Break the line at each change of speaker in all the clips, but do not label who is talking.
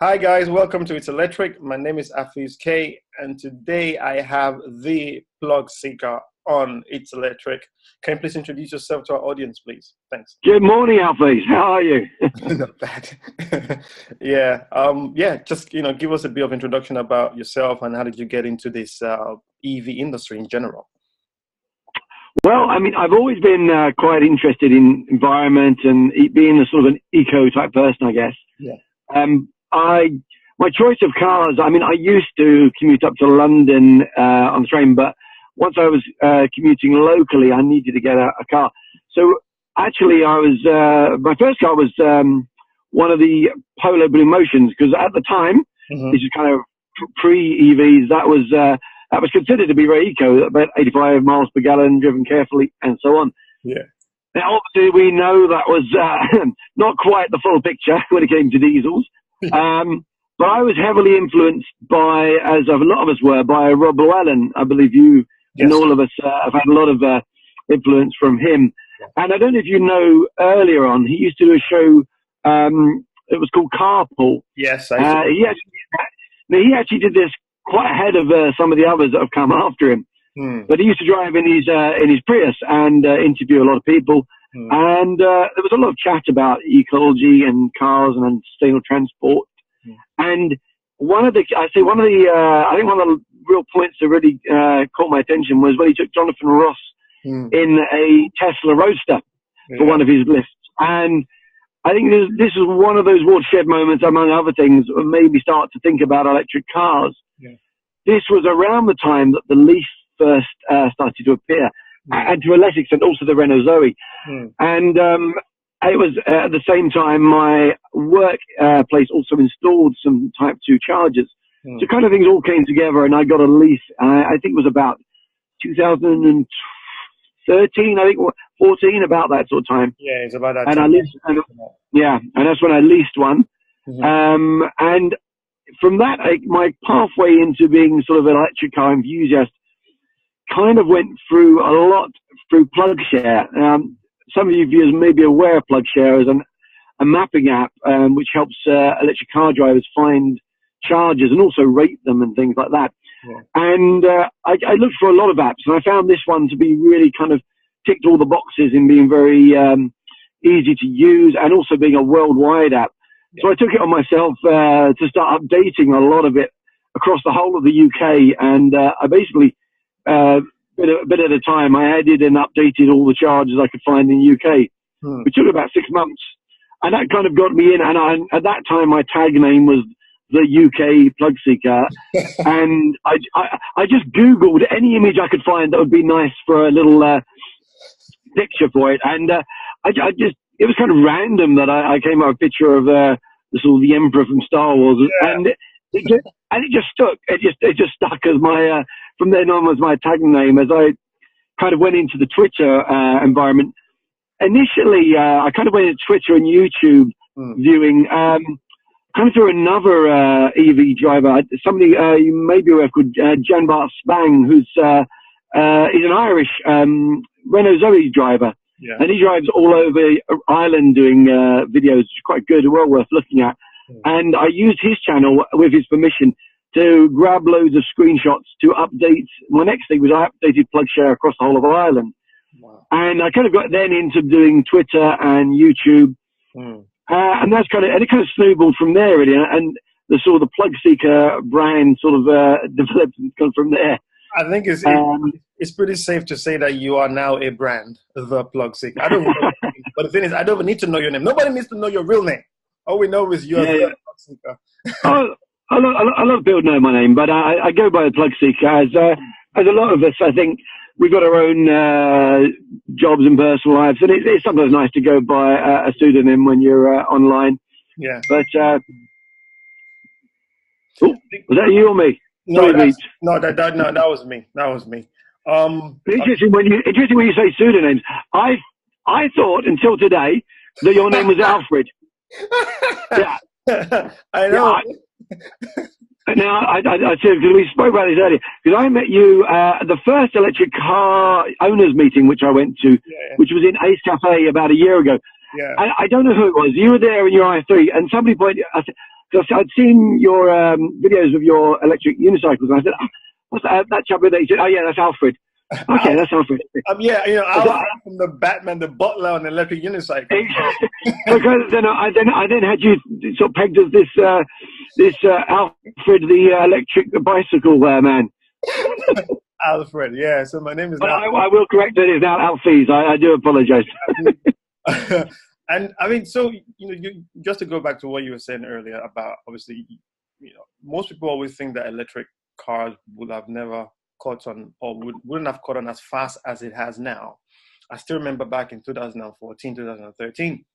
Hi guys, welcome to It's Electric. My name is Afiz K, and today I have the Plugseeker on It's Electric. Can you please introduce yourself to our audience, please? Thanks.
Good morning, Afiz. How are you?
Not bad. Just give us a bit of introduction about yourself and how did you get into this EV industry in general?
Well, I mean, I've always been quite interested in environment and being a sort of an eco type person, I guess.
Yeah.
My choice of cars, I mean, I used to commute up to London on the train, but once I was commuting locally, I needed to get a car. So actually, my first car was one of the Polo Blue Motions, because at the time, this is kind of pre-EVs, that was considered to be very eco, about 85 miles per gallon, driven carefully, and so on.
Yeah.
Now, obviously, we know that was not quite the full picture when it came to diesels. But I was heavily influenced by, as a lot of us were, by Rob Llewellyn. I believe you and all of us have had a lot of influence from him. And I don't know if you know, earlier on, he used to do a show, it was called Carpool.
Yes,
he actually did this quite ahead of some of the others that have come after him. But he used to drive in his Prius and interview a lot of people. And there was a lot of chat about ecology and cars and sustainable transport. And I think one of the real points that really caught my attention was when he took Jonathan Ross in a Tesla Roadster for one of his lifts. And I think this is one of those watershed moments, among other things, that made me start to think about electric cars. Yeah. This was around the time that the Leaf first started to appear, and to a less extent also the Renault Zoe. And it was at the same time my work place also installed some Type 2 chargers. So kind of things all came together, and I got a Leaf. I think it was about 2013, I think, 14, about that sort of time.
Yeah, it's about that
and
time.
And that's when I leased one. And from that, my pathway into being sort of an electric car enthusiast kind of went through a lot through Plugshare. Some of you may be aware of Plugshare as a mapping app which helps electric car drivers find chargers and also rate them and things like that. Yeah. And I looked for a lot of apps, and I found this one to be really kind of ticked all the boxes in being very easy to use and also being a worldwide app. Yeah. So I took it on myself to start updating a lot of it across the whole of the UK, and I basically a bit at a time, I added and updated all the chargers I could find in the UK. It took about 6 months, and that kind of got me in. And at that time, my tag name was the UK Plugseeker, and I just Googled any image I could find that would be nice for a little picture for it. And it was kind of random that I came up with a picture of the Emperor from Star Wars, and it just stuck. It just stuck as my from then on was my tag name. As I kind of went into the Twitter environment, initially I kind of went into Twitter and YouTube viewing, kind of through another EV driver, somebody you may be aware of called Jan Bart Spang, who's he's an Irish Renault Zoe driver. Yeah. And he drives all over Ireland doing videos, which are quite good, well worth looking at. And I used his channel with his permission to grab loads of screenshots to update. My next thing was I updated Plugshare across the whole of Ireland. Wow. And I kind of got then into doing Twitter and YouTube. And that's and it kind of snowballed from there, really. And the sort of the Plugseeker brand sort of developed and come from there.
I think it's pretty safe to say that you are now a brand, the Plugseeker. I don't know, but the thing is, I don't even need to know your name. Nobody needs to know your real name. All we know is you're the Plugseeker.
A lot of people know my name, but I go by the Plugseeker. As a lot of us, I think we've got our own jobs and personal lives, and it's sometimes nice to go by a pseudonym when you're online. Yeah. But was that you or me?
No, that was me. That was me.
Interesting when you say pseudonyms. I thought until today that your name was Alfred. Yeah.
I know.
Now, I said, because we spoke about this earlier, because I met you at the first electric car owners meeting, which I went to, which was in Ace Cafe about a year ago. Yeah. I don't know who it was. You were there in your i3, and somebody pointed, I said, because I'd seen your videos of your electric unicycles, and I said, what's that chap with that? He said, oh yeah, that's Alfred. Okay, that's Alfred.
Yeah, Alfred from the Batman, the butler on the electric unicycle.
Because then I then had you sort of pegged as this Alfred, the electric bicycle man.
Alfred, yeah. So my name is.
But I will correct it. It's now Alfies. I do apologize.
And I mean, so just to go back to what you were saying earlier about, obviously, most people always think that electric cars would have never caught on, or wouldn't have caught on as fast as it has now. I still remember back in 2014, 2013,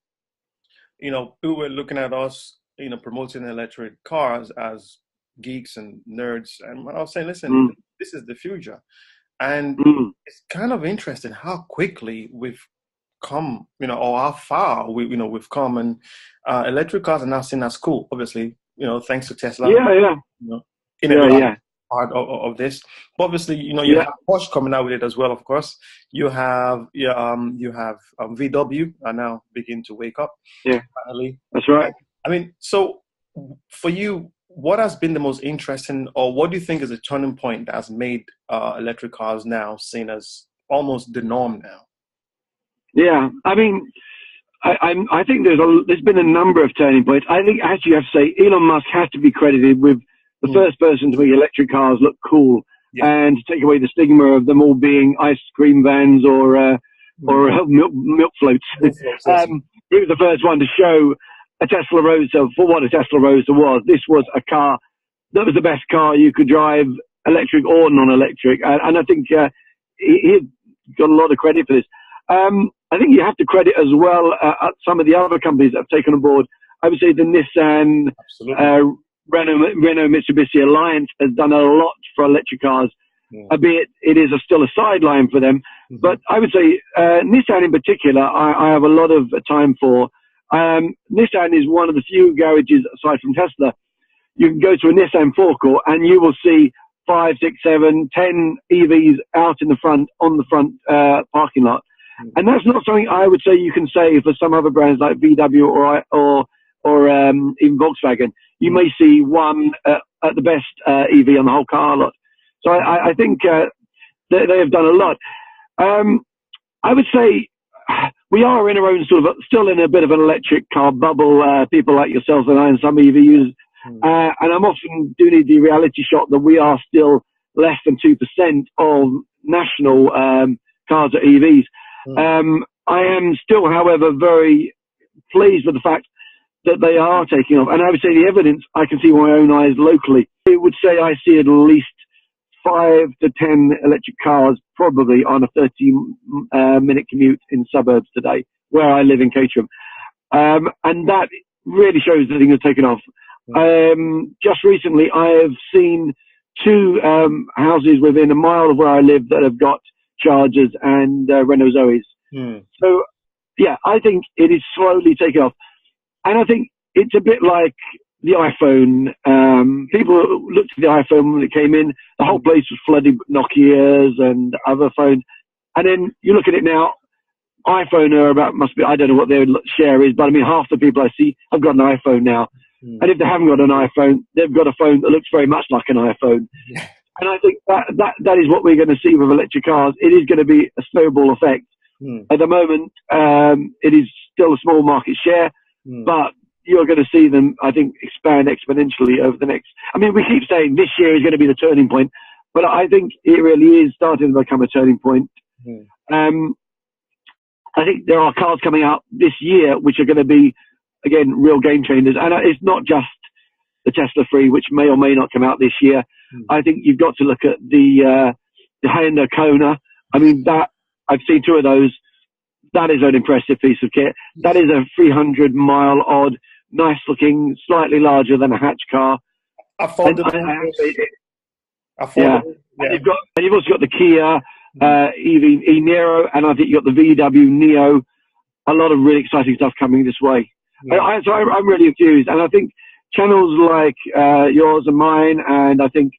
people were looking at us, promoting electric cars as geeks and nerds. And I was saying, listen, this is the future. And it's kind of interesting how quickly we've come, or how far we've come. And electric cars are now seen as cool, obviously, thanks to Tesla. Part of this, but obviously, you have Porsche coming out with it as well. Of course, you have VW are now beginning to wake up.
Yeah,
finally.
That's right.
I mean, so for you, what has been the most interesting, or what do you think is a turning point that has made electric cars now seen as almost the norm now?
Yeah, I mean, I think there's been a number of turning points. I think actually you have to say Elon Musk has to be credited with the first person to make electric cars look cool, and to take away the stigma of them all being ice cream vans or milk floats. He was the first one to show a Tesla Roadster for what a Tesla Roadster was. This was a car that was the best car you could drive, electric or non-electric. And I think he got a lot of credit for this. I think you have to credit as well some of the other companies that have taken on board. I would say the Nissan, Renault Mitsubishi alliance has done a lot for electric cars, albeit it is still a sideline for them. But I would say Nissan in particular, I have a lot of time for. Nissan is one of the few garages aside from Tesla. You can go to a Nissan forecourt and you will see 5, 6, 7, 10 EVs out in the front on the front parking lot, and that's not something I would say you can say for some other brands like VW or even Volkswagen. You may see one at the best EV on the whole car lot. So I think they have done a lot. I would say we are in our own still in a bit of an electric car bubble. People like yourself and I and some EV users. And I'm often doing the reality shot that we are still less than 2% of national cars are EVs. I am still, however, very pleased with the fact that they are taking off. And I would say the evidence I can see with my own eyes locally. I would say I see at least 5 to 10 electric cars probably on a 30-minute commute in suburbs today, where I live in Caterham. And that really shows that things are taking off. Just recently, I have seen 2 houses within a mile of where I live that have got Chargers and Renault Zoes. So, yeah, I think it is slowly taking off. And I think it's a bit like the iPhone. People looked at the iPhone when it came in. The whole place was flooded with Nokias and other phones. And then you look at it now, iPhone are about, I don't know what their share is, but I mean, half the people I see have got an iPhone now. And if they haven't got an iPhone, they've got a phone that looks very much like an iPhone. And I think that is what we're going to see with electric cars. It is going to be a snowball effect. At the moment, it is still a small market share, but you're going to see them, I think, expand exponentially over the next. I mean, we keep saying this year is going to be the turning point, but I think it really is starting to become a turning point. I think there are cars coming out this year which are going to be, again, real game changers. And it's not just the Tesla 3, which may or may not come out this year. I think you've got to look at the Hyundai Kona. I mean, that I've seen 2 of those. That is an impressive piece of kit. That is a 300-mile odd, nice looking, slightly larger than a hatch car.
Affordable.
And you've also got the Kia EV e-Niro, and I think you've got the VW Neo. A lot of really exciting stuff coming this way. So I'm really enthused, and I think channels like yours and mine, and I think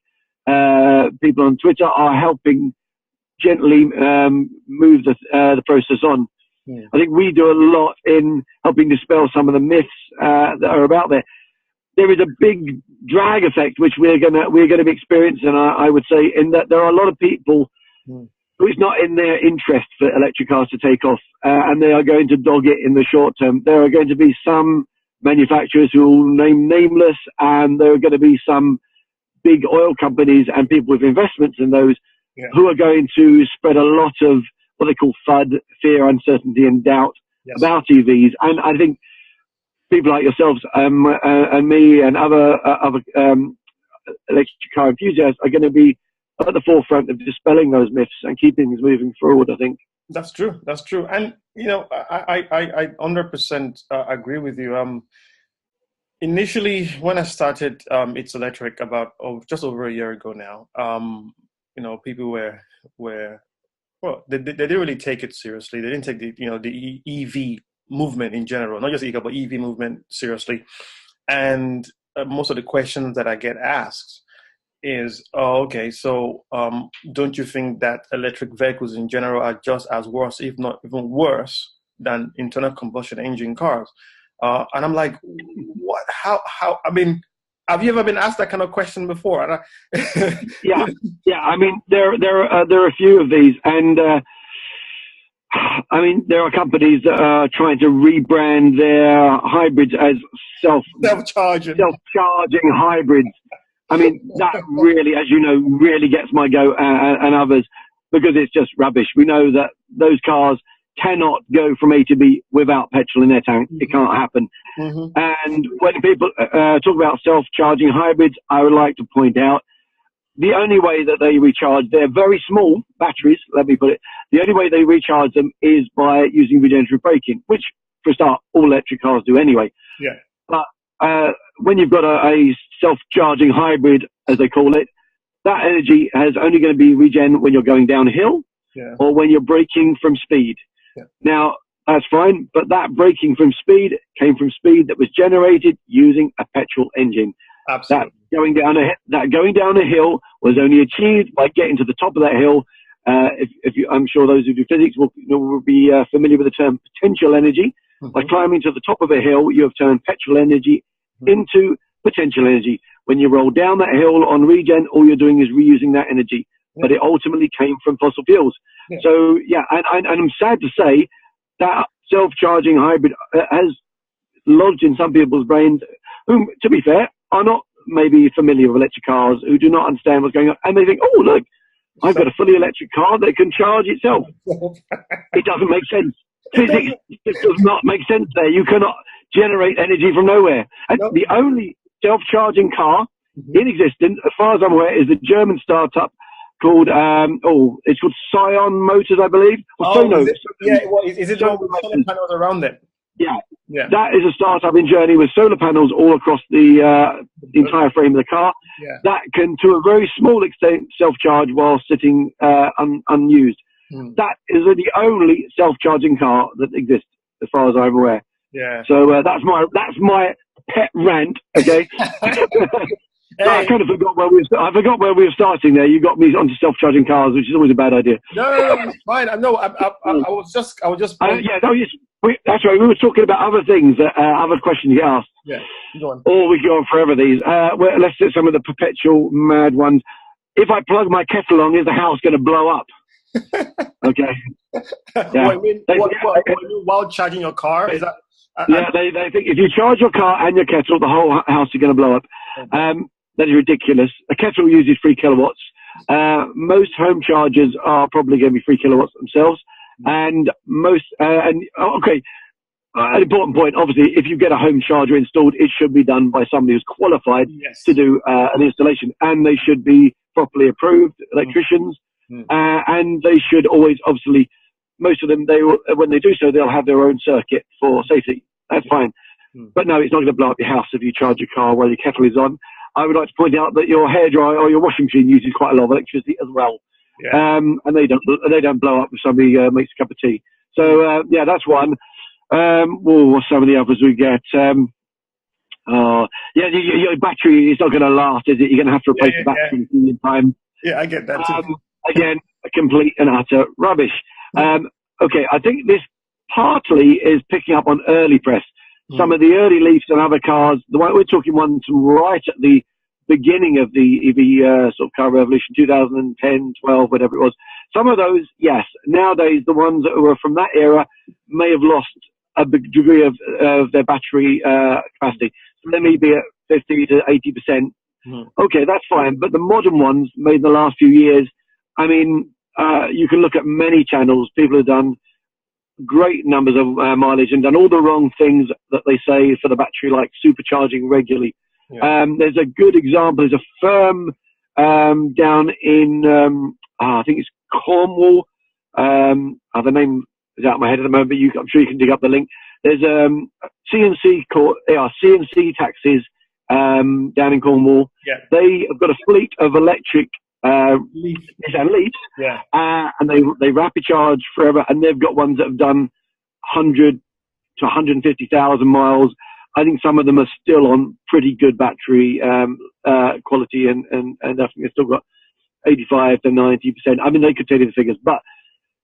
people on Twitter are helping gently move the process on. I think we do a lot in helping dispel some of the myths that are about there. there is a big drag effect which we're gonna be experiencing. I would say, in that there are a lot of people who it's not in their interest for electric cars to take off, and they are going to dog it in the short term. There are going to be some manufacturers who will name nameless, and there are going to be some big oil companies and people with investments in those who are going to spread a lot of what they call FUD, fear, uncertainty, and doubt about EVs. And I think people like yourselves and me and other electric car enthusiasts are going to be at the forefront of dispelling those myths and keeping things moving forward, I think.
That's true. That's true. And, you know, I 100% agree with you. Initially, when I started It's Electric about just over a year ago now, you know, people were well, they didn't really take it seriously. They didn't take the EV movement in general, not just EV, but EV movement seriously. And most of the questions that I get asked is, oh, okay, so don't you think that electric vehicles in general are just as worse, if not even worse, than internal combustion engine cars? And I'm like, what? How? I mean, have you ever been asked that kind of question before?
Yeah. I mean, there are a few of these, and I mean, there are companies that are trying to rebrand their hybrids as self-charging hybrids. I mean, that really, as you know, really gets my goat and others, because it's just rubbish. We know that those cars cannot go from A to B without petrol in their tank. It can't happen. And when people talk about self-charging hybrids, I would like to point out the only way that they recharge, they're very small batteries, let me put it, the only way they recharge them is by using regenerative braking, which, for a start, all electric cars do anyway.
Yeah.
But when you've got a self-charging hybrid, as they call it, that energy is only going to be regen when you're going downhill or when you're braking from speed. Now, that's fine, but that braking from speed came from speed that was generated using a petrol engine.
Absolutely.
That going down a hill was only achieved by getting to the top of that hill. I'm sure those who do physics will be familiar with the term potential energy. By climbing to the top of a hill, you have turned petrol energy into potential energy. When you roll down that hill on regen, all you're doing is reusing that energy. But it ultimately came from fossil fuels. So, and I'm sad to say that self-charging hybrid has lodged in some people's brains, whom, to be fair, are not maybe familiar with electric cars, who do not understand what's going on. And they think, oh, look, I've got a fully electric car that can charge itself. It doesn't make sense. Physics just does not make sense there. You cannot generate energy from nowhere. And the only self-charging car in existence, as far as I'm aware, is the German startup called, it's called Scion Motors, I believe.
Is it the one with solar panels around it?
Yeah. That is a startup in Germany with solar panels all across the entire frame of the car. That can, to a very small extent, self-charge while sitting unused. That is the only self-charging car that exists, as far as I'm aware. So that's my pet rant. Okay. I kind of forgot where we were starting there. You got me onto self-charging cars, which is always a bad idea.
No, it's fine. I was just. That's right. We were talking about other things, other questions you asked. Yeah, go on.
Or we go on forever these. Let's do some of the perpetual mad ones. If I plug my kettle on, is the house going to blow up? Okay.
While charging your car? Is that?
They think if you charge your car and your kettle, the whole house is going to blow up. That is ridiculous. A kettle uses 3 kilowatts. Most home chargers are probably going to be 3 kilowatts themselves. And an important point, obviously, if you get a home charger installed, it should be done by somebody who's qualified to do an installation, and they should be properly approved electricians. And they should always, obviously, most of them, when they do so, they'll have their own circuit for safety. That's fine. But no, it's not going to blow up your house if you charge your car while your kettle is on. I would like to point out that your hairdryer or your washing machine uses quite a lot of electricity as well. And they don't blow up if somebody makes a cup of tea. So that's one. What's some of the others we get? Your battery is not going to last, is it? You're going to have to replace the battery in time.
Yeah, I get that too.
Again, complete and utter rubbish. I think this partly is picking up on early press. Some of the early Leafs and other cars, we're talking ones from right at the beginning of the EV sort of car revolution, 2010, 12, whatever it was. Some of those, yes. Nowadays, the ones that were from that era may have lost a big degree of their battery capacity. So they may be at 50 to 80%. Okay, that's fine. But the modern ones made in the last few years, I mean, you can look at many channels. People have done great numbers of mileage and done all the wrong things that they say for the battery, like supercharging regularly. Yeah. There's a good example. There's a firm down in, I think it's Cornwall. The name is out of my head at the moment, but I'm sure you can dig up the link. There's CNC taxis down in Cornwall. Yeah. They have got a fleet of electric Leafs, yeah. And they rapid charge forever, and they've got ones that have done 100 to 150,000 miles. I think some of them are still on pretty good battery quality, and I think they've still got 85 to 90%. I mean, they could tell you the figures, but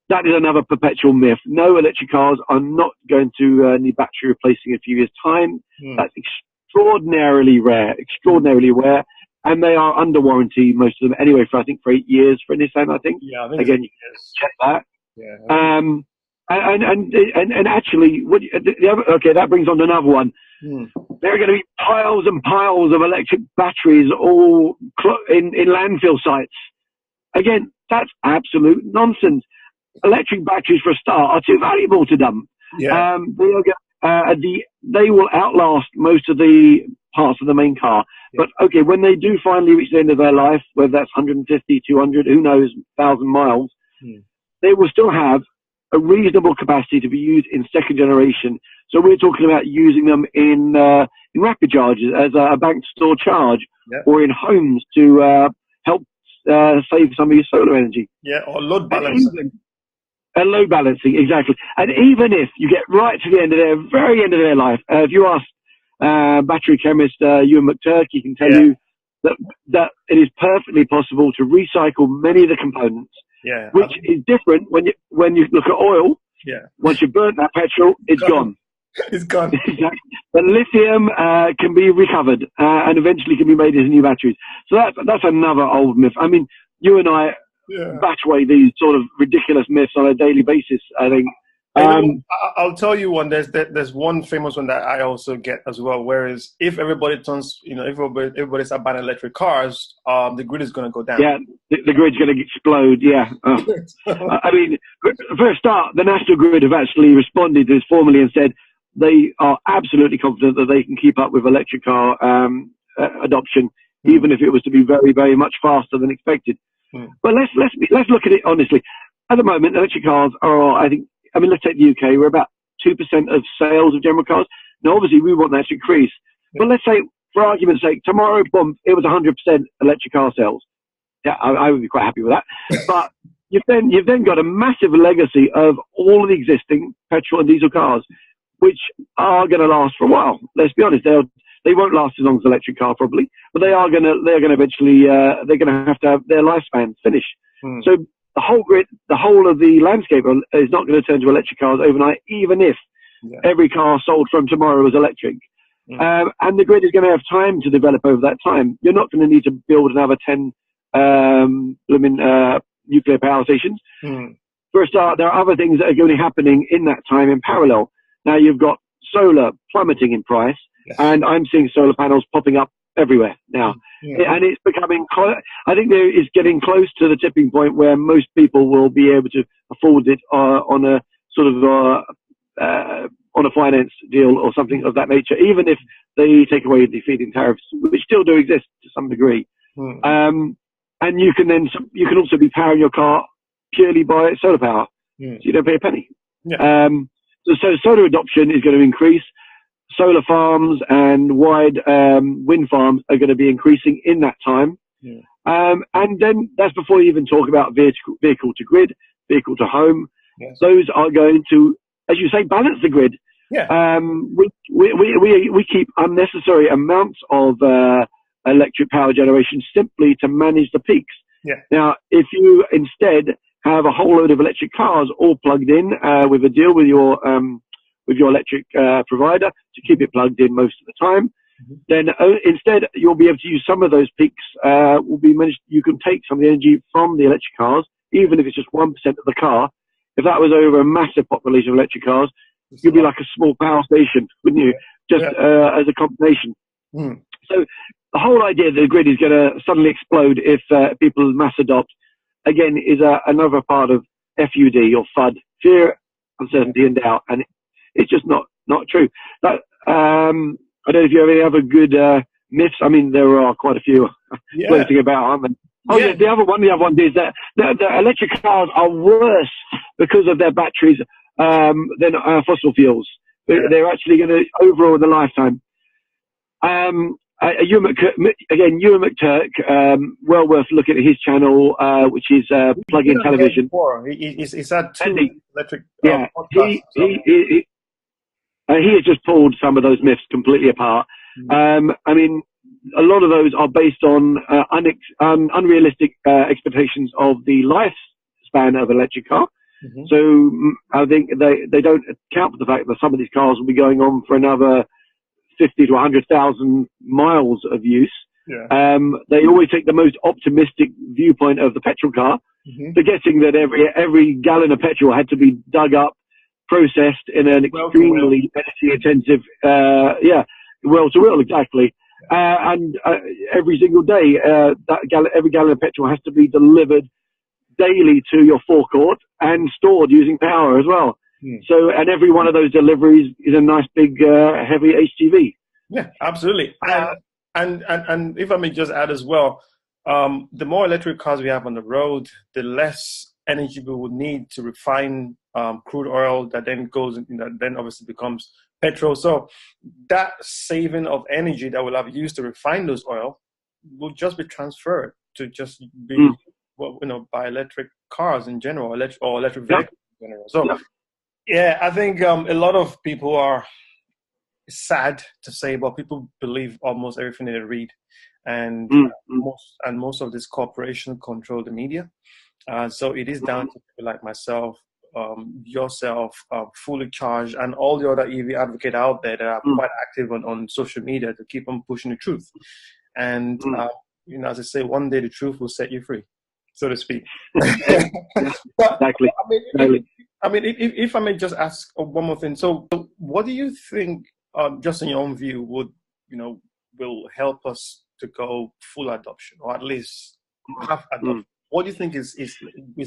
that is another perpetual myth. No, electric cars are not going to need battery replacing in a few years' time. That's extraordinarily rare, and they are under warranty, most of them anyway, for 8 years for Nissan, I think. Yeah, I think again, you can check that. Yeah. And actually, okay, that brings on to another one. There are going to be piles and piles of electric batteries all in landfill sites. Again, that's absolute nonsense. Electric batteries, for a start, are too valuable to dump. Yeah. They will outlast most of the parts of the main car. Yeah. But okay, when they do finally reach the end of their life, whether that's 150, 200, who knows, 1,000 miles, they will still have a reasonable capacity to be used in second generation. So we're talking about using them in rapid charges as a bank store charge, or in homes to help save some of your solar energy. Yeah, or load balancing. Load balancing, exactly. And even if you get right to the very end of their life, if you ask battery chemist Ewan McTurk, he can tell you that it is perfectly possible to recycle many of the components. Yeah, which is different when you look at oil. Yeah. Once you've burnt that petrol, it's gone. It's gone. But lithium can be recovered and eventually can be made into new batteries. So that's another old myth. I mean, you and I batch away these sort of ridiculous myths on a daily basis, I think.
I'll tell you one. There's one famous one that I also get as well. Whereas if everybody turns, if everybody start buying electric cars, the grid is going to go down. Yeah, the grid's going to explode. Yeah. I mean, for a start, the National Grid have actually responded to this formally and said they are absolutely confident that they can keep up with electric car adoption, even if it was to be very, very much faster than expected. But let's look at it honestly. At the moment, electric cars are, I mean, let's take the UK. We're about 2% of sales of general cars. Now, obviously, we want that to increase. But let's say, for argument's sake, tomorrow, boom, it was 100% electric car sales. Yeah, I would be quite happy with that. But you've then got a massive legacy of all of the existing petrol and diesel cars, which are going to last for a while. Let's be honest, they won't last as long as electric car probably, but they're going to eventually they're going to have their lifespan finish. So the whole grid, the whole of the landscape is not going to turn to electric cars overnight, even if every car sold from tomorrow is electric. And the grid is going to have time to develop over that time. You're not going to need to build another 10 nuclear power stations. For a start, there are other things that are going to be happening in that time in parallel. Now you've got solar plummeting in price, and I'm seeing solar panels popping up everywhere now. And it's becoming, I think there is getting close to the tipping point where most people will be able to afford it on a sort of on a finance deal or something of that nature, even if they take away the feed-in tariffs, which still do exist to some degree. And you can also be powering your car purely by solar power, so you don't pay a penny. So solar adoption is going to increase. Solar farms and wide wind farms are going to be increasing in that time. And then that's before you even talk about vehicle to grid, vehicle to home. Those are going to, as you say, balance the grid. We keep unnecessary amounts of electric power generation simply to manage the peaks. Now, if you instead have a whole load of electric cars all plugged in with a deal with your
with your electric provider to keep it plugged in most of the time. Then instead, you'll be able to use some of those peaks. You can take some of the energy from the electric cars, even if it's just 1% of the car. If that was over a massive population of electric cars, you'd be like a small power station, wouldn't you? Just as a combination. So the whole idea that the grid is going to suddenly explode if people mass adopt, again, is another part of FUD or FUD, fear, uncertainty, and doubt, and it's just not true. But I don't know if you have any other good myths. I mean, there are quite a few floating about, aren't there? Oh yeah, the other one is that the electric cars are worse because of their batteries than fossil fuels. They're actually going to, overall in the lifetime. Ewan McTurk, well worth looking at his channel, which is Plug-in Television.
He's had 2 electric
podcasts. He has just pulled some of those myths completely apart. I mean, a lot of those are based on unrealistic expectations of the lifespan of an electric car. So I think they don't account for the fact that some of these cars will be going on for another 50 to 100,000 miles of use. They always take the most optimistic viewpoint of the petrol car, forgetting that every gallon of petrol had to be dug up, processed in an extremely energy intensive, well to wheel, exactly. And every single day, every gallon of petrol has to be delivered daily to your forecourt and stored using power as well. So, and every one of those deliveries is a nice big heavy HGV.
Yeah, absolutely. And if I may just add as well, the more electric cars we have on the road, the less energy we would need to refine crude oil that then goes, that then obviously becomes petrol. So that saving of energy that we'll have used to refine those oil will just be transferred to just be, by electric cars in general, electric vehicles in general. So I think a lot of people are, sad to say, but people believe almost everything they read, and most of this corporation control the media. So it is down to people like myself, yourself, Fully Charged, and all the other EV advocates out there that are quite active on social media to keep on pushing the truth. And as I say, one day the truth will set you free, so to speak.
Exactly.
I mean, if I may just ask one more thing. So what do you think, just in your own view, will help us to go full adoption, or at least half adoption? What do you think is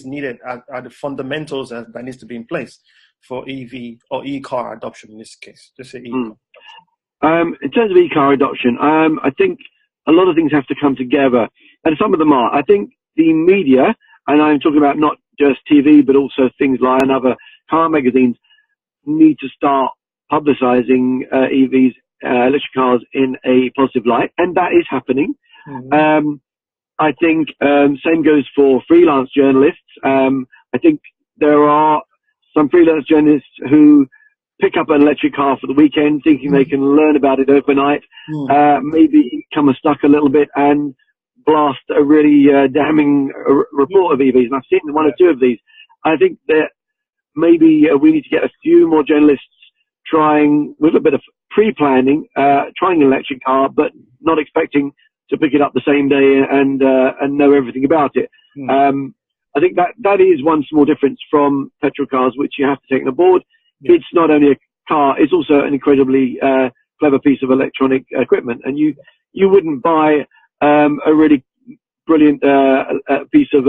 needed, are the fundamentals that needs to be in place for EV or e-car adoption in this case? Just say e-car.
In terms of e-car adoption, I think a lot of things have to come together, and some of them are. I think the media, and I'm talking about not just TV, but also things like other car magazines, need to start publicizing EVs, electric cars, in a positive light, and that is happening. I think same goes for freelance journalists. I think there are some freelance journalists who pick up an electric car for the weekend, thinking they can learn about it overnight, maybe come unstuck a little bit and blast a really damning report of EVs. And I've seen one or two of these. I think that maybe we need to get a few more journalists trying, with a bit of pre-planning, trying an electric car, but not expecting to pick it up the same day and know everything about it. I think that is one small difference from petrol cars, which you have to take on board. It's not only a car, it's also an incredibly clever piece of electronic equipment. And you wouldn't buy a really brilliant piece of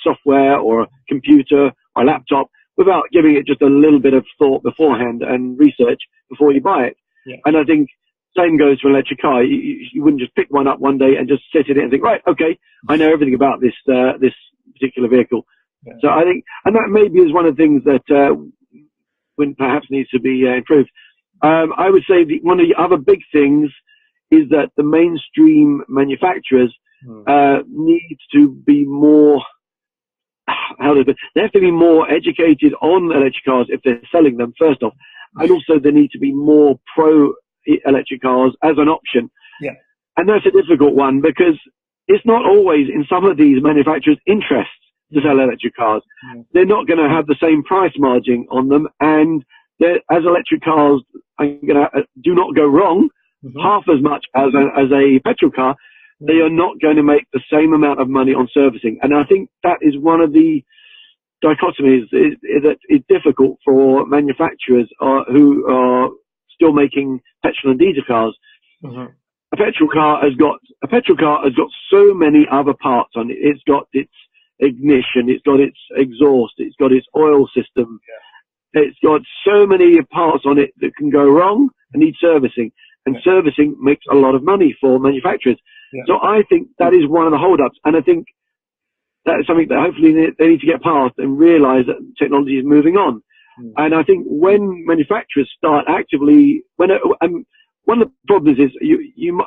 software or a computer or a laptop without giving it just a little bit of thought beforehand and research before you buy it. And I think same goes for an electric car. You wouldn't just pick one up one day and just sit in it and think, right, okay, I know everything about this particular vehicle. So I think, and that maybe is one of the things that perhaps needs to be improved. I would say one of the other big things is that the mainstream manufacturers need to be more, they have to be more educated on electric cars if they're selling them, first off. And also they need to be more pro electric cars as an option. And that's a difficult one, because it's not always in some of these manufacturers' interests to sell electric cars. They're not going to have the same price margin on them, and as electric cars do not go wrong half as much as a petrol car, they are not going to make the same amount of money on servicing. And I think that is one of the dichotomies is that it's difficult for manufacturers who are still making petrol and diesel cars. A petrol car has got so many other parts on it. It's got its ignition, it's got its exhaust, it's got its oil system. It's got so many parts on it that can go wrong and need servicing. And servicing makes a lot of money for manufacturers. So I think that is one of the holdups. And I think that is something that hopefully they need to get past and realize that technology is moving on. And I think when manufacturers start actively, one of the problems is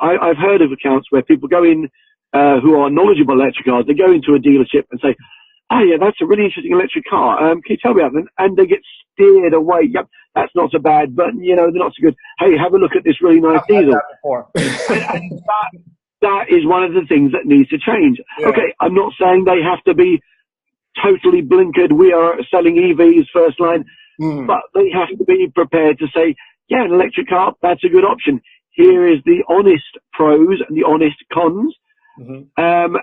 I've heard of accounts where people go in, who are knowledgeable electric cars, they go into a dealership and say, oh yeah, that's a really interesting electric car. Can you tell me about them? And they get steered away. Yep, that's not so bad, but they're not so good. Hey, have a look at this really nice diesel. And that is one of the things that needs to change. Okay, I'm not saying they have to be totally blinkered. We are selling EVs first line, but they have to be prepared to say, yeah, an electric car, that's a good option. Here is the honest pros and the honest cons. And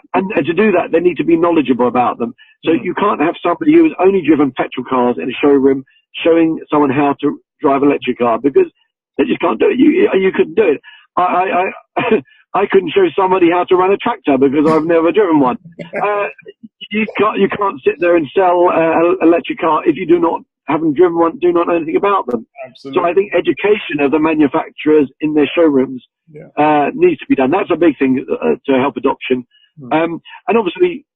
to do that, they need to be knowledgeable about them. So you can't have somebody who has only driven petrol cars in a showroom showing someone how to drive an electric car, because they just can't do it. You couldn't do it. I couldn't show somebody how to run a tractor because I've never driven one. You can't sit there and sell an electric car if you haven't driven one, do not know anything about them. Absolutely. So I think education of the manufacturers in their showrooms needs to be done. That's a big thing to help adoption. And obviously,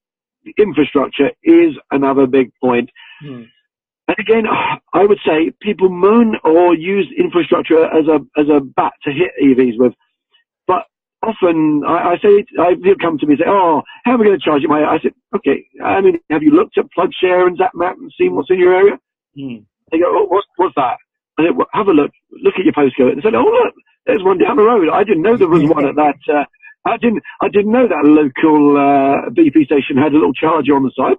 infrastructure is another big point. And again, I would say people moan or use infrastructure as a bat to hit EVs with. But often people come to me and say, oh, how am I going to charge it? I said, okay, have you looked at Plugshare and ZapMap and seen what's in your area? They go, oh, what's that? I said, well, have a look at your postcode. And they said, oh, look, there's one down the road. I didn't know there was one at that. I didn't know that local BP station had a little charger on the side.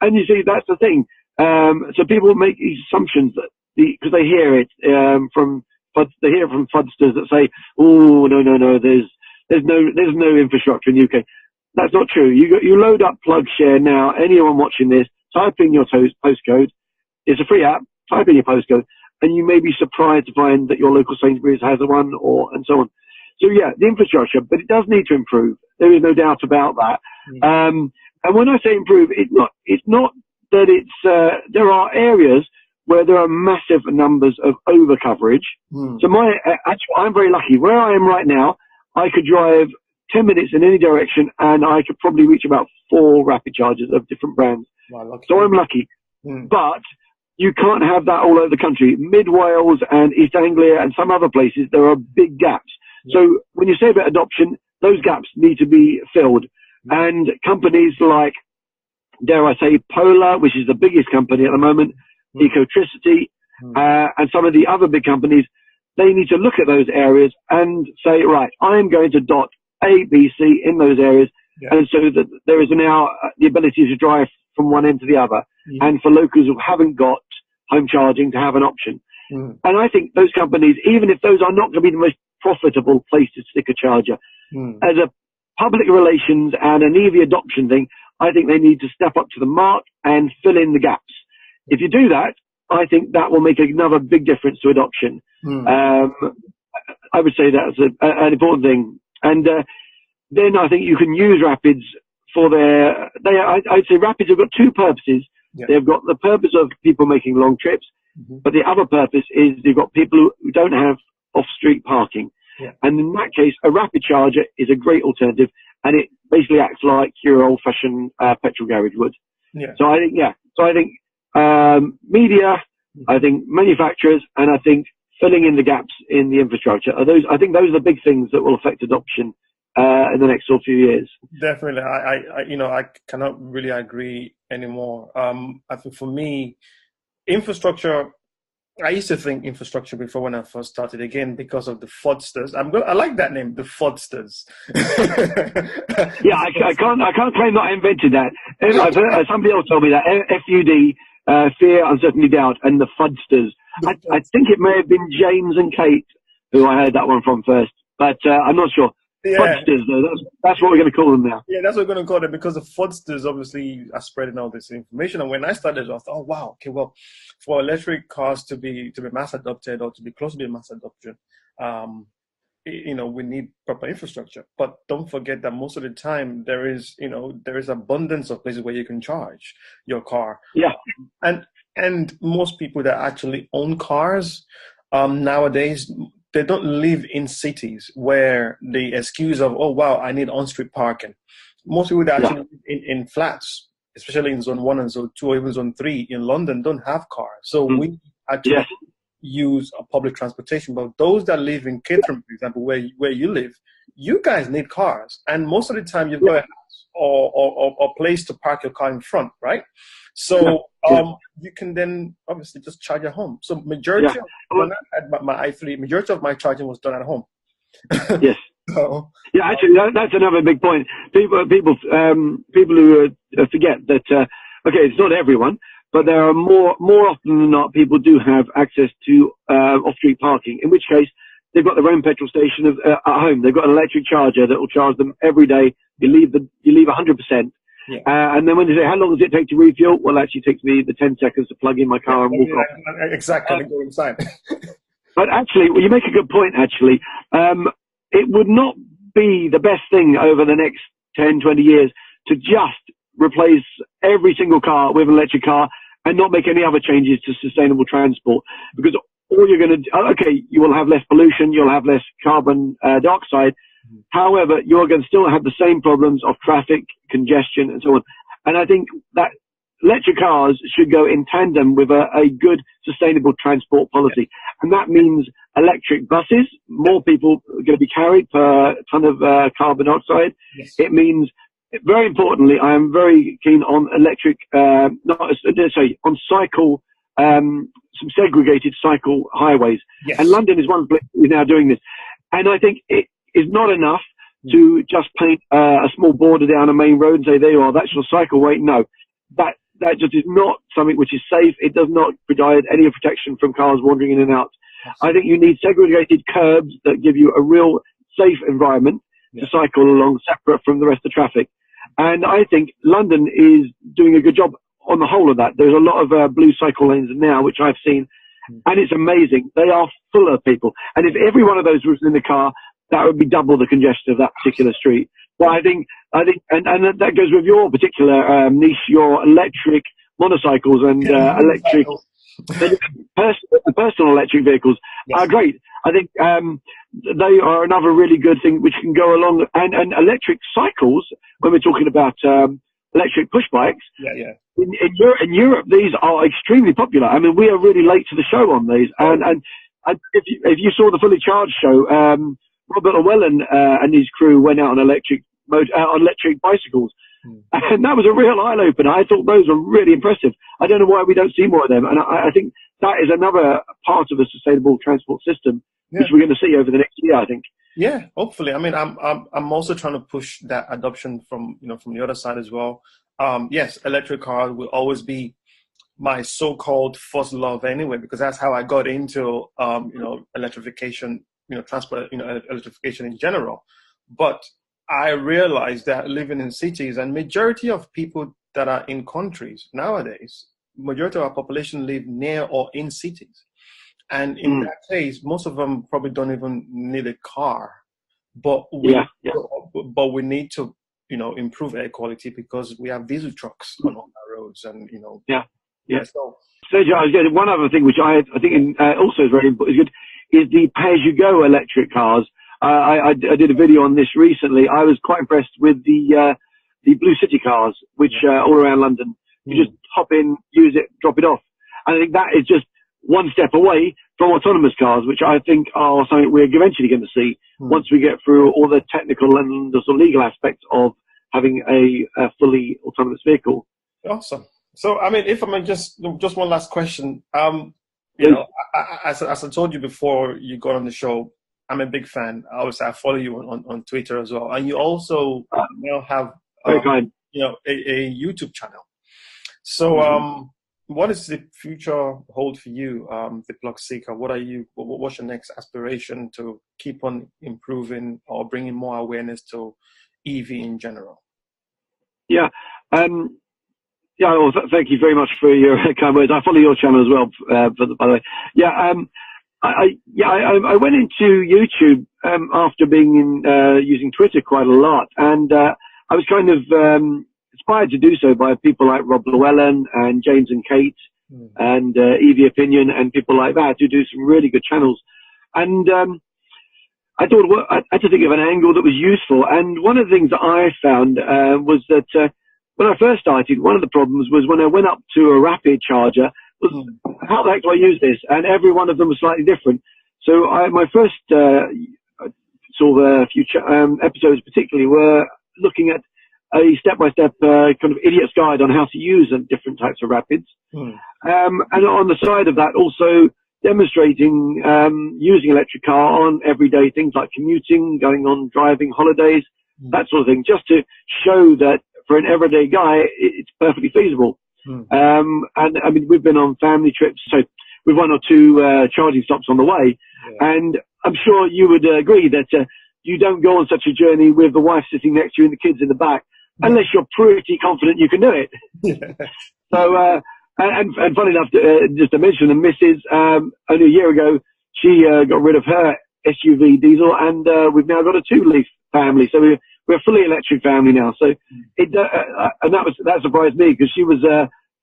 And you see, that's the thing. So people make these assumptions that because they hear it from fraudsters that say, oh, no, there's no infrastructure in the UK. That's not true. You load up Plugshare now. Anyone watching this, type in your postcode. It's a free app. Type in your postcode, and you may be surprised to find that your local Sainsbury's has one, and so on. So yeah, the infrastructure, but it does need to improve. There is no doubt about that. And when I say improve, it's not that it's there are areas where there are massive numbers of over coverage. So I'm very lucky. Where I am right now, I could drive 10 minutes in any direction, and I could probably reach about 4 rapid chargers of different brands. Wow, so I'm lucky. But you can't have that all over the country. Mid Wales and East Anglia and some other places, there are big gaps. So when you say about adoption, those gaps need to be filled. And companies like, dare I say, Polar, which is the biggest company at the moment, Ecotricity, and some of the other big companies, they need to look at those areas and say, right, I'm going to dot A, B, C in those areas. And so that there is now the ability to drive from one end to the other. And for locals who haven't got home charging, to have an option. And I think those companies, even if those are not going to be the most profitable place to stick a charger, as a public relations and an EV adoption thing, I think they need to step up to the mark and fill in the gaps. If you do that, I think that will make another big difference to adoption. I would say that's an important thing. And then I think you can use Rapids for I'd say Rapids have got 2 purposes. They've got the purpose of people making long trips, but the other purpose is you've got people who don't have off-street parking. And in that case, a rapid charger is a great alternative, and it basically acts like your old-fashioned petrol garage would. So I think, media, I think manufacturers, and I think filling in the gaps in the infrastructure I think those are the big things that will affect adoption in the next few years.
Definitely. I cannot really agree anymore. I think for me, infrastructure I used to think infrastructure before when I first started, again because of the fraudsters. I like that name, the fraudsters.
Yeah, I can't claim that I invented that. I've heard, somebody else told me that. FUD, fear, uncertainty, doubt, and the fudsters. I think it may have been James and Kate who I heard that one from first, but I'm not sure.
Yeah.
Fudsters, though, that's what we're going to call them now.
Yeah, that's what we're going to call them, because the fraudsters obviously are spreading all this information. And when I started, I thought, oh wow, okay, well, for electric cars to be mass adopted or to be close to being mass adoption, we need proper infrastructure. But don't forget that most of the time there is abundance of places where you can charge your car.
Yeah.
And most people that actually own cars nowadays, they don't live in cities where the excuse of, oh, wow, I need on-street parking. Most people that actually live in flats, especially in zone 1 and zone 2 or even zone 3 in London, don't have cars. So we actually use a public transportation. But those that live in Caterham, for example, where you live, you guys need cars. And most of the time you've got a house or place to park your car in front, right? So you can then obviously just charge at home. So majority of when I had my i3, majority of my charging was done at home.
Yes.
So,
yeah, actually, that's another big point. People who forget that. Okay, it's not everyone, but there are more often than not, people do have access to off-street parking. In which case, they've got their own petrol station at home. They've got an electric charger that will charge them every day. You leave 100%. Yeah. And then when they say, how long does it take to refuel? Well, actually, it takes me the 10 seconds to plug in my car and walk off.
Exactly, go inside.
But actually, well, you make a good point, actually. It would not be the best thing over the next 10, 20 years to just replace every single car with an electric car and not make any other changes to sustainable transport. Because all you're going to do, you will have less pollution, you'll have less carbon dioxide. However, you're going to still have the same problems of traffic, congestion, and so on. And I think that electric cars should go in tandem with a good, sustainable transport policy. And that means electric buses, more people are going to be carried per ton of carbon dioxide. Yes. It means, very importantly, I am very keen on electric, on cycle, some segregated cycle highways. Yes. And London is one place we're now doing this. And I think it is not enough to just paint a small border down a main road and say, there you are, that's your cycleway. No, that just is not something which is safe. It does not provide any protection from cars wandering in and out. I think you need segregated curbs that give you a real safe environment to cycle along, separate from the rest of the traffic. And I think London is doing a good job on the whole of that. There's a lot of blue cycle lanes now, which I've seen, and it's amazing. They are full of people. And if every one of those was in the car, that would be double the congestion of that particular street. Well, I think, and that goes with your particular niche, your electric motorcycles and electric personal electric vehicles are great. I think they are another really good thing which can go along. And electric cycles, when we're talking about electric push bikes, in Europe, these are extremely popular. I mean, we are really late to the show on these. And if you saw the Fully Charged show, Robert Llewellyn and his crew went out on electric bicycles. And that was a real eye-opener. I thought those were really impressive. I don't know why we don't see more of them. And I think that is another part of a sustainable transport system, which we're going to see over the next year, I think.
Yeah, hopefully. I mean, I'm also trying to push that adoption from the other side as well. Yes, electric cars will always be my so-called first love anyway, because that's how I got into, electrification, transport, electrification in general. But I realized that living in cities, and majority of people that are in countries nowadays, majority of our population live near or in cities. And in that case, most of them probably don't even need a car. But we need to, improve air quality because we have diesel trucks on all our roads, and So
one other thing which I think also is very important is the pay-as-you-go electric cars. I did a video on this recently. I was quite impressed with the Blue City cars, which all around London. You just hop in, use it, drop it off. And I think that is just one step away from autonomous cars, which I think are something we're eventually going to see once we get through all the technical and the sort of legal aspects of having a fully autonomous vehicle.
Awesome. So, I mean, if I may just one last question. you know, as I told you before you got on the show, I'm a big fan. Obviously, I follow you on Twitter as well, and you also now have you know, a YouTube channel. So, what does the future hold for you, the Plugseeker? What's your next aspiration to keep on improving or bringing more awareness to EV in general?
Yeah. Yeah, well, thank you very much for your kind words. I follow your channel as well, by the way. Yeah, I went into YouTube after being using Twitter quite a lot, and I was kind of inspired to do so by people like Rob Llewellyn and James and Kate and EV Opinion and people like that who do some really good channels. And I thought, well, I had to think of an angle that was useful. And one of the things that I found was that when I first started, one of the problems was when I went up to a rapid charger, was how the heck do I use this? And every one of them was slightly different. So my first sort of few episodes particularly were looking at a step-by-step kind of idiot's guide on how to use different types of rapids. And on the side of that, also demonstrating using electric car on everyday things like commuting, going on driving holidays, that sort of thing, just to show that for an everyday guy, it's perfectly feasible. And I mean, we've been on family trips, so with one or two charging stops on the way. And I'm sure you would agree that you don't go on such a journey with the wife sitting next to you and the kids in the back, unless you're pretty confident you can do it. So, and funny enough, just to mention, the missus, only a year ago, she got rid of her SUV diesel, and we've now got a 2-leaf family. So we're a fully electric family now. So and that surprised me, because she was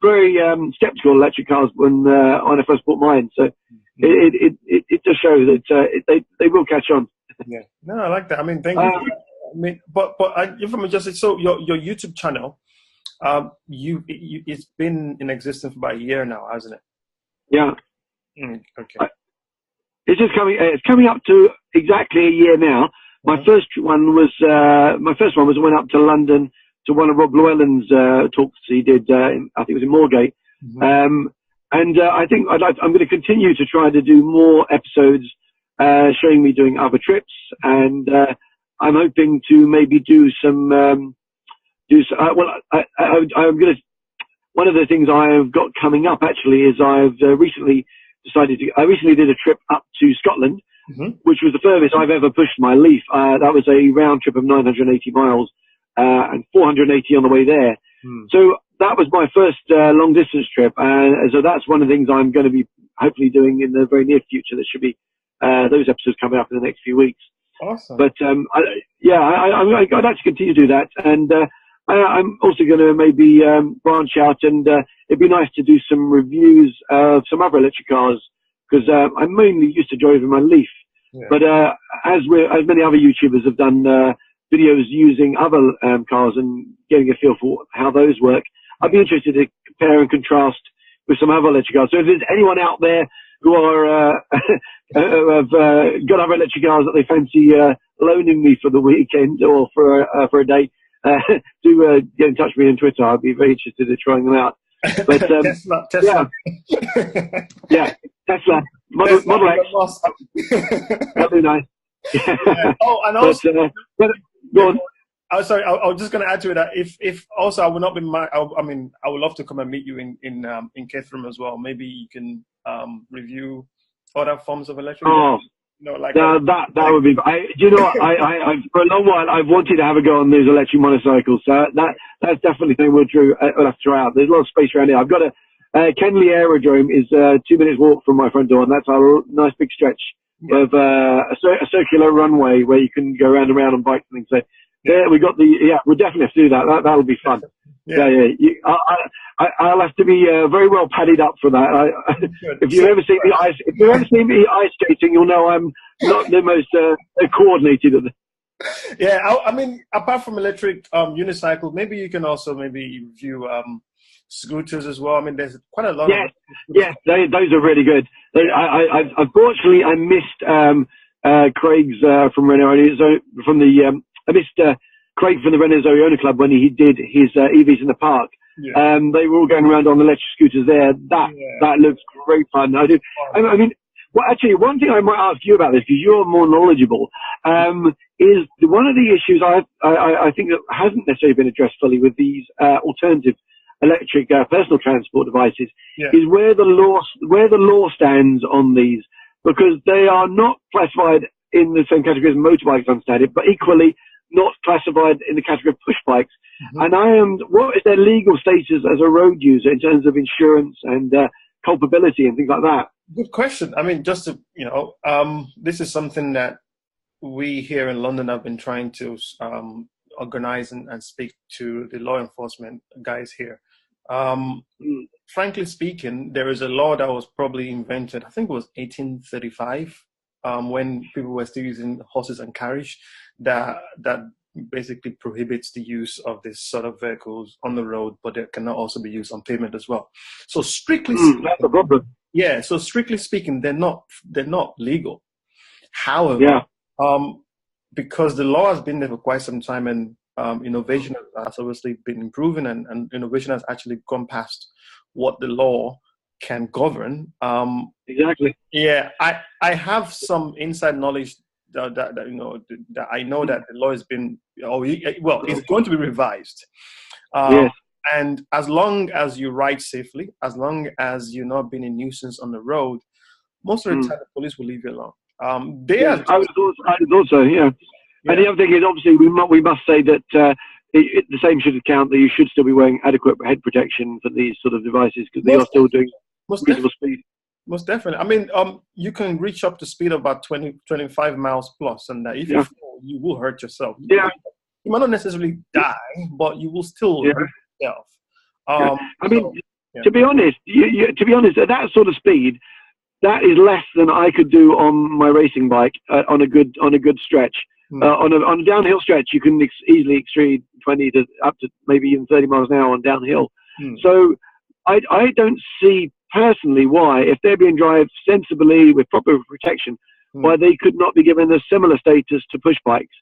very skeptical of electric cars when I first bought mine. So it just shows that they will catch on.
Yeah, no, I like that. I mean, thank you. I mean, but if I'm just so your YouTube channel, it's been in existence for about a year now, hasn't it?
Yeah.
Okay.
It's just coming up to exactly a year now. My first one was I went up to London to one of Rob Llewellyn's talks he did. I think it was in Moorgate. And I think I'm going to continue to try to do more episodes showing me doing other trips, and I'm hoping to maybe do some I'm going to. One of the things I've got coming up actually is I've recently did a trip up to Scotland, which was the furthest I've ever pushed my Leaf. That was a round trip of 980 miles and 480 on the way there. So that was my first long distance trip, so that's one of the things I'm going to be hopefully doing in the very near future. There should be those episodes coming up in the next few weeks.
Awesome.
But I'd like to continue to do that, and I'm also going to maybe branch out, and it'd be nice to do some reviews of some other electric cars, because I'm mainly used to driving my Leaf. But as many other YouTubers have done videos using other cars and getting a feel for how those work, I'd be interested to compare and contrast with some other electric cars. So if there's anyone out there who are have got other electric cars that they fancy loaning me for the weekend or for a day, do get in touch with me on Twitter. I'd be very interested in trying them out. But
Tesla.
Yeah, Tesla. Model X. That'd be nice.
Oh, and also,
go on.
I'm sorry. I was just going to add to it that if also I would not be I mean, I would love to come and meet you in Caterham as well. Maybe you can review other forms of electric.
Oh,
you know, like
that would be. You know, I for a long while I've wanted to have a go on those electric motorcycles. So that's definitely something we'll have to try out. There's a lot of space around here. I've got a Kenley Aerodrome is 2 minutes walk from my front door, and that's a nice big stretch of a circular runway where you can go around and around on bikes and things. So yeah, we got we'll definitely have to do that. That'll be fun. I'll have to be very well padded up for that. If you've ever seen me ice skating, you'll know I'm not the most coordinated of them.
Yeah, I mean, apart from electric unicycles, maybe you can also review scooters as well. I mean, there's quite a lot.
Yeah, those are really good. Unfortunately, I missed Craig's from Renault. I missed Craig from the Renault Owner Club when he did his EVs in the park. They were all going around on electric scooters there. That looks great fun. I do. I mean, well, actually, one thing I might ask you about this, because you're more knowledgeable, is one of the issues I think that hasn't necessarily been addressed fully with these alternative electric personal transport devices is where the law stands on these, because they are not classified in the same category as motorbikes, I understand it, but equally not classified in the category of push bikes. And what is their legal status as a road user in terms of insurance and culpability and things like that?
Good question. I mean, just to, this is something that we here in London have been trying to organize and speak to the law enforcement guys here. Frankly speaking, there is a law that was probably invented, I think it was 1835, when people were still using horses and carriage, that basically prohibits the use of this sort of vehicles on the road, but they cannot also be used on pavement as well. So strictly speaking,
that's a problem.
Yeah, so strictly speaking, they're not legal. However, because the law has been there for quite some time, and innovation has obviously been improving, and innovation has actually gone past what the law can govern.
Exactly.
Yeah, I have some inside knowledge that I know that the law has been, it's going to be revised.
Yes.
And as long as you ride safely, as long as you're not being a nuisance on the road, most of the time the police will leave you alone.
I would thought so, yeah. And the other thing is, obviously, we must say that the same should account that you should still be wearing adequate head protection for these sort of devices, because they are still doing reasonable speed.
Most definitely. I mean, you can reach up to speed of about 25 miles plus, and if you fall, you will hurt yourself.
Yeah.
You might not necessarily die, but you will still hurt yourself.
I mean, to be honest, at that sort of speed, that is less than I could do on my racing bike on a good stretch. On a downhill stretch, you can easily exceed 20 to up to maybe even 30 miles an hour on downhill. So I don't see personally why, if they're being driven sensibly with proper protection, why they could not be given a similar status to push bikes,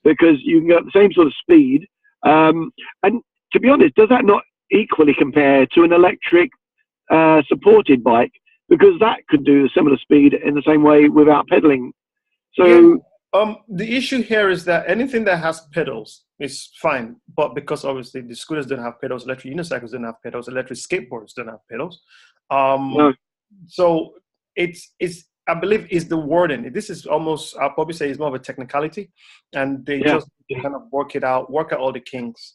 because you can go at the same sort of speed. And to be honest, does that not equally compare to an electric supported bike? Because that could do a similar speed in the same way without pedaling. So
the issue here is that anything that has pedals is fine, but because obviously the scooters don't have pedals, electric unicycles don't have pedals, electric skateboards don't have pedals. So it's I believe is the wording. This is almost, I'll probably say, it's more of a technicality, and they just kind of work out all the kinks.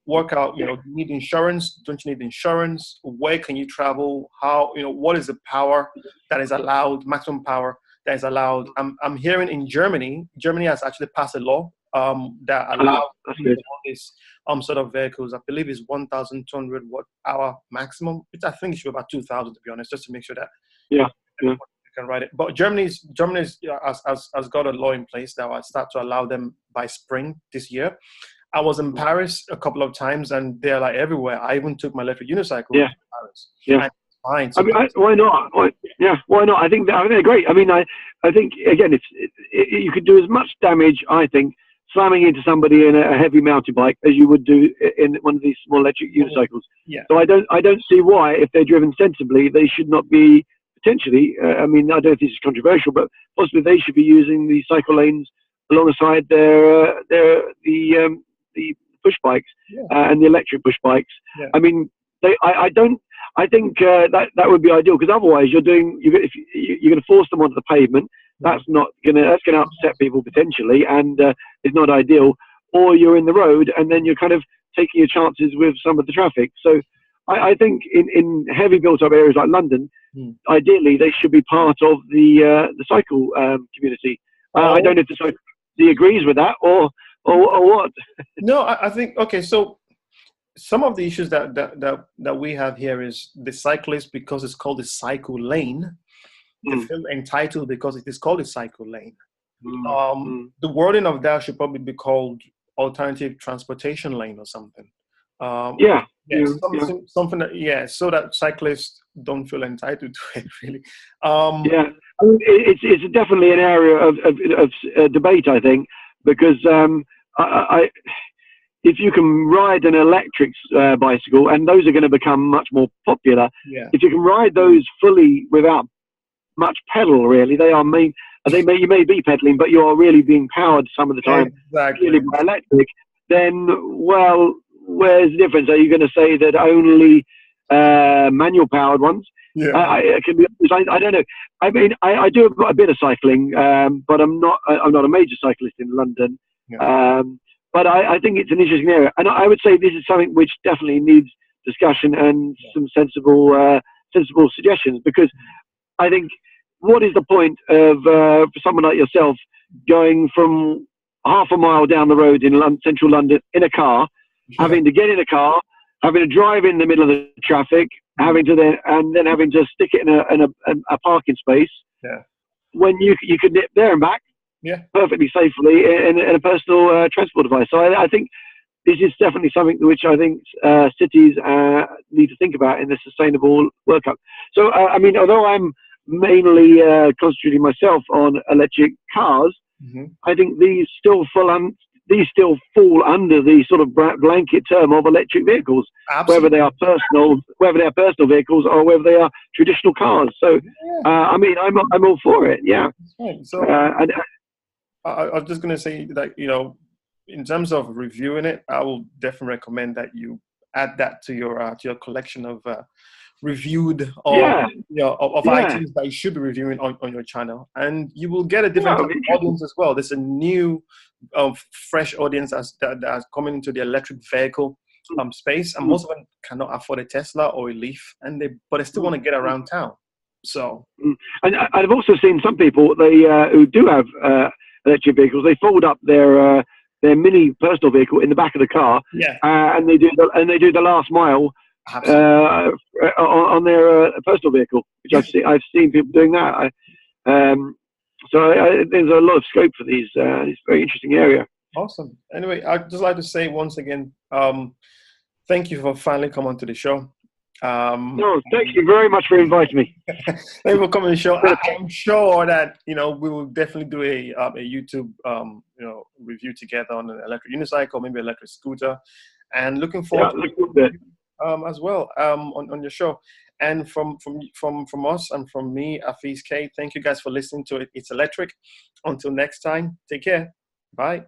Work out, do you need insurance? Don't you need insurance? Where can you travel? How, what is the power that is allowed, maximum power that is allowed? I'm hearing in Germany has actually passed a law that allows these sort of vehicles. I believe is 1,200 watt-hour maximum. I think it should be about 2,000, to be honest, just to make sure that you can ride it. But Germany has got a law in place that will start to allow them by spring this year. I was in Paris a couple of times, and they're like everywhere. I even took my electric unicycle to Paris.
Yeah.
Fine.
So why not? Why not? I think they're great. I mean, I think again, you could do as much damage, I think, slamming into somebody in a heavy mountain bike as you would do in one of these small electric unicycles.
Yeah.
So I don't see why, if they're driven sensibly, they should not be potentially. I mean, I don't know if this is controversial, but possibly they should be using the cycle lanes alongside the push bikes and the electric push bikes. I mean, I think that would be ideal, because otherwise you're going to force them onto the pavement. That's going to upset people potentially, and it's not ideal. Or you're in the road, and then you're kind of taking your chances with some of the traffic. So I think in heavy built-up areas like London, ideally they should be part of the cycle community. I don't know if the cycle community agrees with that or what.
No, I think so. Some of the issues that we have here is the cyclists, because it's called the cycle lane. They feel entitled because it is called a cycle lane. The wording of that should probably be called alternative transportation lane or something. Something that, so that cyclists don't feel entitled to it, really.
I mean, it's definitely an area of debate, I think, because if you can ride an electric bicycle, and those are going to become much more popular, if you can ride those fully without much pedal, really, you may be pedaling, but you are really being powered some of the time really by electric. Then, well, where's the difference? Are you going to say that only manual powered ones? It can be, I don't know. I mean, I do a bit of cycling, but I'm not a major cyclist in London. But I think it's an interesting area, and I would say this is something which definitely needs discussion and some sensible suggestions, because I think, what is the point of for someone like yourself going from half a mile down the road in central London in a car, having to get in a car, having to drive in the middle of the traffic, having to having to stick it in a parking space, when you could nip there and back perfectly safely in a personal transport device. So I think this is definitely something which I think cities need to think about in the sustainable World Cup. So I mean, although I'm mainly concentrating myself on electric cars, I think these still fall under the sort of blanket term of electric vehicles, whether they are personal vehicles or whether they are traditional cars. So I mean, I'm all for it. Yeah.
So I was just going to say that, you know, in terms of reviewing it, I will definitely recommend that you add that to your collection of reviewed items that you should be reviewing on your channel, and you will get a different type of audience as well. There's a new fresh audience that are coming into the electric vehicle space, and most of them cannot afford a Tesla or a Leaf, but they still want to get around town. So,
and I've also seen some people who do have electric vehicles. They fold up their mini personal vehicle in the back of the car, and they do the last mile on their personal vehicle, which I've seen people doing that. So there's a lot of scope for these. It's a very interesting area.
Awesome. Anyway, I'd just like to say once again, thank you for finally coming onto the show.
No, thank you very much for inviting me.
Thank you for coming to the show. I'm sure that, you know, we will definitely do a YouTube review together on an electric unicycle, maybe electric scooter, and looking forward to as well on your show. And from us and from me, Afiz K, thank you guys for listening to it. It's Electric. Until next time, take care. Bye.